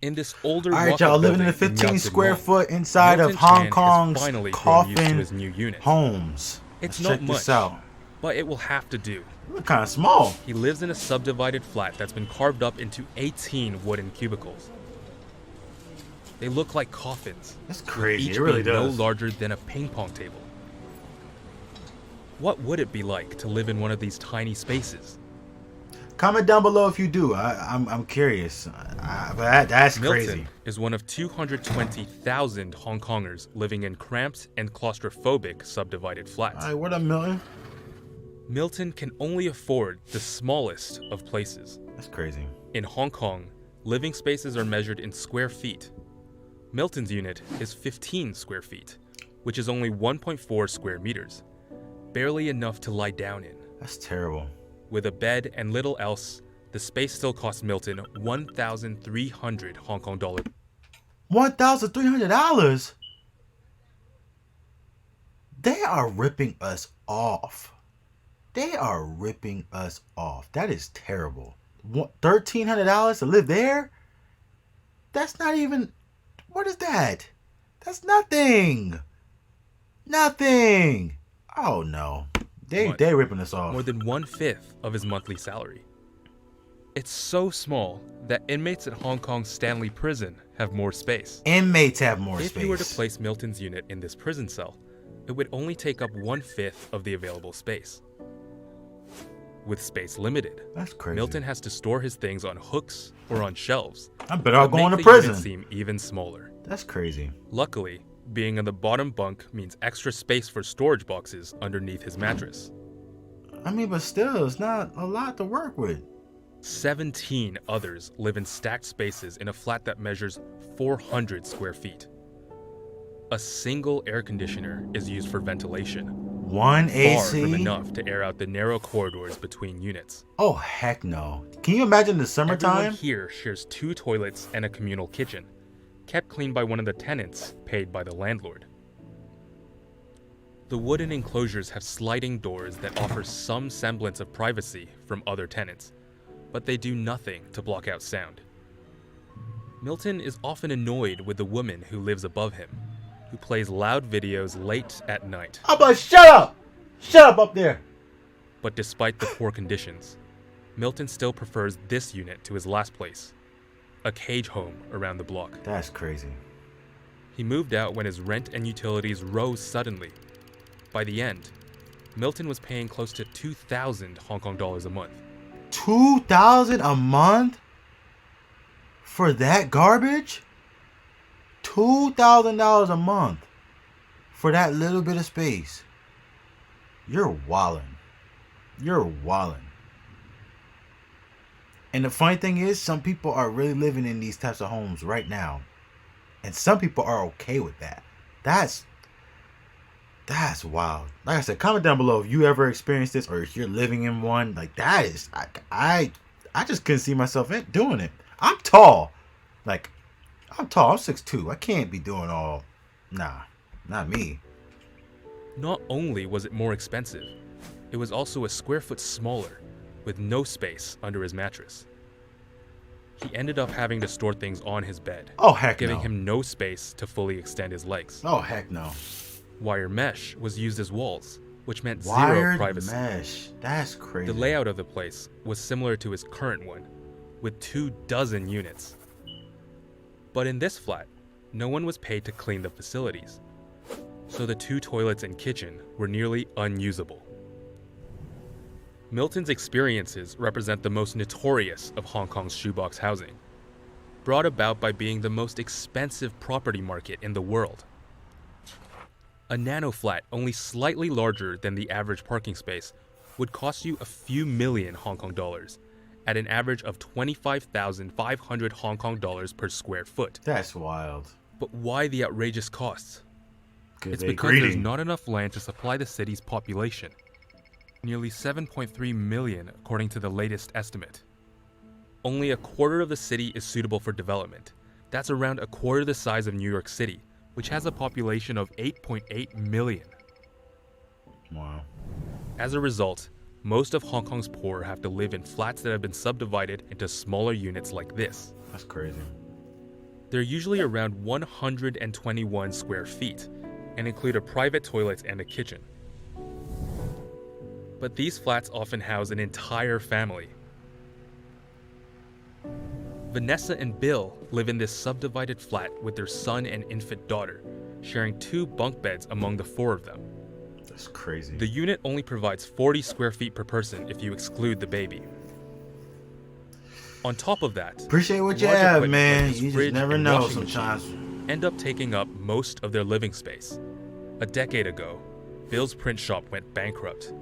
In this older All right, y'all, living in a 15 square foot inside of Hong Kong's coffin homes. It's Let's not check this much, out. but it will have to do. Look kind of small. He lives in a subdivided flat that's been carved up into 18 wooden cubicles. They look like coffins, That's with crazy. each It really being no does. larger than a ping pong table. What would it be like to live in one of these tiny spaces? Comment down below if you do. I'm curious. But that's Milton crazy. is one of 220,000 Hong Kongers living in cramped and claustrophobic subdivided flats. All right, what up, Milton? Milton can only afford the smallest of places. That's crazy. In Hong Kong, living spaces are measured in square feet. Milton's unit is 15 square feet, which is only 1.4 square meters, barely enough to lie down in. That's terrible. With a bed and little else, the space still costs Milton 1,300 Hong Kong dollars. $1,300? They are ripping us off. They are ripping us off. That is terrible. $1,300 to live there? That's not even... What is that? That's nothing. Nothing. Oh, no. They ripping us off. More than 1/5 of his monthly salary. It's so small that inmates at Hong Kong's Stanley Prison have more space. Inmates have more If space. you were to place Milton's unit in this prison cell, it would only take up 1/5 of the available space. With space limited, That's crazy. Milton has to store his things on hooks or on shelves. I better all that go make to the unit prison. seem even smaller. That's crazy. Luckily, being in the bottom bunk means extra space for storage boxes underneath his mattress. I mean, but still, it's not a lot to work with. 17 others live in stacked spaces in a flat that measures 400 square feet. A single air conditioner is used for ventilation, One far AC? from enough to air out the narrow corridors between units. Oh, heck no. Can you imagine the summertime? Everyone here shares 2 toilets and a communal kitchen, kept clean by one of the tenants paid by the landlord. The wooden enclosures have sliding doors that offer some semblance of privacy from other tenants, but they do nothing to block out sound. Milton is often annoyed with the woman who lives above him, who plays loud videos late at night. I'm like, shut up! Shut up there! But despite the poor conditions, Milton still prefers this unit to his last place, a cage home around the block. That's crazy. He moved out when his rent and utilities rose suddenly. By the end, Milton was paying close to 2,000 Hong Kong dollars a month. $2,000 a month? For that garbage? $2,000 a month for that little bit of space. You're wildin'. You're wildin'. And the funny thing is, some people are really living in these types of homes right now. And some people are okay with that. That's wild. Like I said, comment down below if you ever experienced this or if you're living in one. Like, that is, I just couldn't see myself doing it. I'm tall. Like, I'm tall. I'm 6'2". I can't be doing all. Nah, not me. Not only was it more expensive, it was also a square foot smaller, with no space under his mattress. He ended up having to store things on his bed, Oh, heck giving no. him no space to fully extend his legs. Oh, heck no. Wire mesh was used as walls, which meant zero Wired privacy. mesh. That's crazy. The layout of the place was similar to his current one, with 24 units. But in this flat, no one was paid to clean the facilities, so the 2 toilets and kitchen were nearly unusable. Milton's experiences represent the most notorious of Hong Kong's shoebox housing, brought about by being the most expensive property market in the world. A nano flat only slightly larger than the average parking space would cost you a few million Hong Kong dollars, at an average of 25,500 Hong Kong dollars per square foot. That's wild. But why the outrageous costs? It's they because greedy. there's not enough land to supply the city's population. Nearly 7.3 million according to the latest estimate. Only a quarter of the city is suitable for development. That's around a quarter the size of New York City, which has a population of 8.8 million. Wow. As a result, most of Hong Kong's poor have to live in flats that have been subdivided into smaller units like this. That's crazy. They're usually around 121 square feet and include a private toilet and a kitchen. But these flats often house an entire family. Vanessa and Bill live in this subdivided flat with their son and infant daughter, sharing 2 bunk beds among the 4 of them. That's crazy. The unit only provides 40 square feet per person if you exclude the baby. On top of that, Appreciate what you large have, equipment man. like this You just fridge never and know washing sometimes. machine end up taking up most of their living space. A decade ago, Bill's print shop went bankrupt,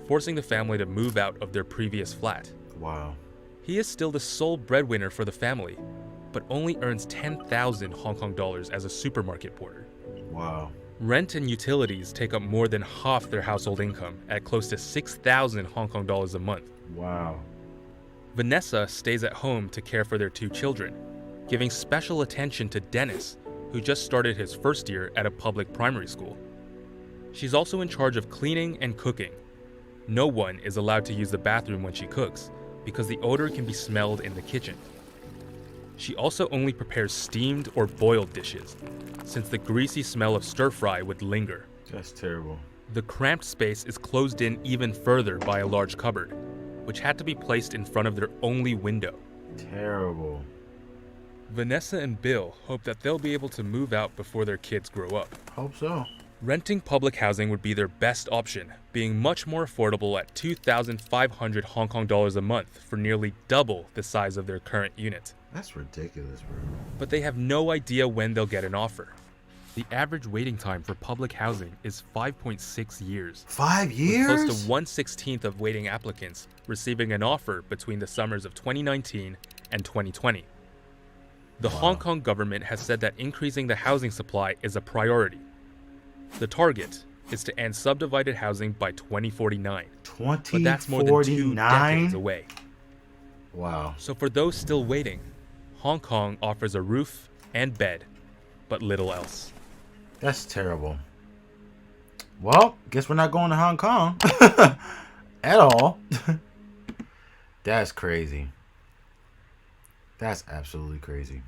forcing the family to move out of their previous flat. Wow. He is still the sole breadwinner for the family, but only earns 10,000 Hong Kong dollars as a supermarket porter. Wow. Rent and utilities take up more than half their household income at close to 6,000 Hong Kong dollars a month. Wow. Vanessa stays at home to care for their 2 children, giving special attention to Dennis, who just started his first year at a public primary school. She's also in charge of cleaning and cooking. No one is allowed to use the bathroom when she cooks, because the odor can be smelled in the kitchen. She also only prepares steamed or boiled dishes, since the greasy smell of stir-fry would linger. That's terrible. The cramped space is closed in even further by a large cupboard, which had to be placed in front of their only window. Terrible. Vanessa and Bill hope that they'll be able to move out before their kids grow up. Hope so. Renting public housing would be their best option, being much more affordable at 2,500 Hong Kong dollars a month for nearly double the size of their current unit. That's ridiculous, bro. But they have no idea when they'll get an offer. The average waiting time for public housing is 5.6 years. 5 years? With close to 1/16 of waiting applicants receiving an offer between the summers of 2019 and 2020. The Hong Kong government has said that increasing the housing supply is a priority. The target is to end subdivided housing by 2049. But that's more than 2 decades away. Wow. So for those still waiting, Hong Kong offers a roof and bed, but little else. That's terrible. Well, guess we're not going to Hong Kong at all. That's crazy. That's absolutely crazy.